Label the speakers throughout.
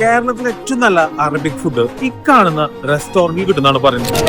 Speaker 1: കേരളത്തിലെ ഏറ്റവും നല്ല അറബിക് ഫുഡ് ഈ കാണുന്ന റെസ്റ്റോറന്റിൽ കിട്ടുന്നതാണ് പറയുന്നത്.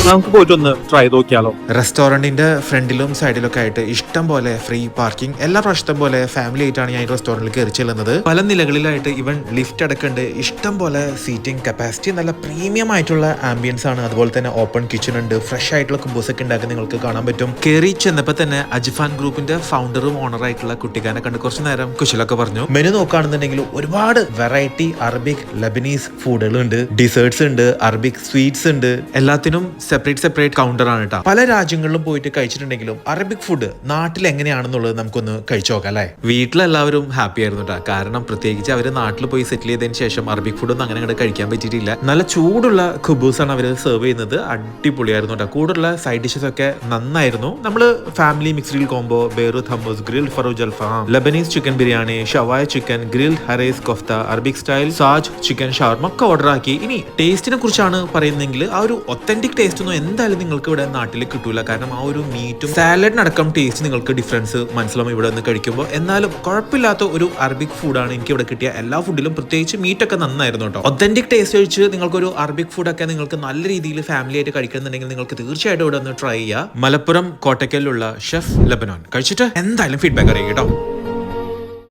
Speaker 1: നമുക്ക് പോയിട്ട് ഒന്ന് ട്രൈ നോക്കിയാലോ.
Speaker 2: റെസ്റ്റോറന്റിന്റെ ഫ്രണ്ടിലും സൈഡിലൊക്കെ ആയിട്ട് ഇഷ്ടം പോലെ ഫ്രീ പാർക്കിംഗ്. എല്ലാ പ്രാവശ്യത്തെ പോലെ ഫാമിലി ആയിട്ടാണ് ഞാൻ ഈ റെസ്റ്റോറന്റിൽ കയറി ചെല്ലുന്നത്. പല നിലകളിലായിട്ട് ഇവൻ ലിഫ്റ്റ് അടക്കണ്ട്. ഇഷ്ടം പോലെ സീറ്റിംഗ് കപ്പാസിറ്റി, നല്ല പ്രീമിയം ആയിട്ടുള്ള ആംബിയൻസ് ആണ്. അതുപോലെ തന്നെ ഓപ്പൺ കിച്ചൺ ഉണ്ട്. ഫ്രഷ് ആയിട്ടുള്ള കുബൂസ് ഒക്കെ ഉണ്ടാക്കി നിങ്ങൾക്ക് കാണാൻ പറ്റും. കയറി ചെന്നപ്പോൾ തന്നെ അജ്ഫാൻ ഗ്രൂപ്പിന്റെ ഫൗണ്ടറും ഓണറായിട്ടുള്ള കുട്ടിക്കാനെ കണ്ട് കുറച്ച് നേരം കുശലൊക്കെ പറഞ്ഞു. മെനു നോക്കുകയാണെന്നുണ്ടെങ്കിൽ ഒരുപാട് വെറൈറ്റി അറബിക് ലബനീസ് ഫുഡുകളുണ്ട്, ഡിസേർട്സ് ഉണ്ട്, അറബിക് സ്വീറ്റ്സ് ഉണ്ട്. എല്ലാത്തിനും സെപ്പറേറ്റ് കൗണ്ടർ ആണ് കേട്ടോ. പല രാജ്യങ്ങളിലും പോയിട്ട് കഴിച്ചിട്ടുണ്ടെങ്കിലും അറബിക് ഫുഡ് നാട്ടിൽ എങ്ങനെയാണെന്നുള്ളത് നമുക്കൊന്ന് കഴിച്ചു നോക്കാം അല്ലേ. വീട്ടിലെല്ലാവരും ഹാപ്പി ആയിരുന്നു കേട്ടോ. കാരണം പ്രത്യേകിച്ച് അവര് നാട്ടിൽ പോയി സെറ്റിൽ ചെയ്തതിന് ശേഷം അറബിക് ഫുഡൊന്നും അങ്ങനെ അങ്ങോട്ട് കഴിക്കാൻ പറ്റിയിട്ടില്ല. നല്ല ചൂടുള്ള ഖുബൂസ് ആണ് അവര് സെർവ് ചെയ്യുന്നത്. അടിപൊളിയായിരുന്നു കേട്ടോ. കൂടുതലുള്ള സൈഡ് ഡിഷസ് ഒക്കെ നന്നായിരുന്നു. നമ്മള് family mixed combo, Beirut hummus, grill ഫറൂജ് അൽഫാം, ലബനീസ് ചിക്കൻ ബിരിയാണി, ഷവായ ചിക്കൻ, ഗ്രിൽ ഹറേസ് കൊഫ്ത, അറബിക് സ്റ്റൈൽ സാജ് ചിക്കൻ ഷവർമ ഒക്കെ ഓർഡർ ആക്കി. ഇനി ടേസ്റ്റിനെ കുറിച്ചാണ് പറയുന്നതെങ്കിൽ ആ ഒരു ഒത്തന്റിക് ടേസ്റ്റ് ഒന്നും എന്തായാലും നിങ്ങൾക്ക് ഇവിടെ നാട്ടിൽ കിട്ടൂല. കാരണം ആ ഒരു മീറ്റും സാലഡിനടക്കം ടേസ്റ്റ് നിങ്ങൾക്ക് ഡിഫറൻസ് മനസ്സിലാവും ഇവിടെ നിന്ന് കഴിക്കുമ്പോൾ. എന്നാലും കുഴപ്പമില്ലാത്ത ഒരു അറബിക് ഫുഡാണ് എനിക്ക് ഇവിടെ കിട്ടിയ എല്ലാ ഫുഡിലും. പ്രത്യേകിച്ച് മീറ്റൊക്കെ നന്നായിരുന്നു കേട്ടോ. ഒത്തന്റിക് ടേസ്റ്റ് കഴിച്ച് നിങ്ങൾക്കൊരു അറബിക് ഫുഡൊക്കെ നിങ്ങൾക്ക് നല്ല രീതിയിൽ ഫാമിലി ആയിട്ട് കഴിക്കുന്നുണ്ടെങ്കിൽ നിങ്ങൾക്ക് തീർച്ചയായിട്ടും ഇവിടെ ഒന്ന് ട്രൈ ചെയ്യുക. മലപ്പുറം കോട്ടയ്ക്കലിലുള്ള ഷെഫ് ലെബനോൻ കഴിച്ചിട്ട് എന്തായാലും ഫീഡ്ബാക്ക് അറിയാം കേട്ടോ.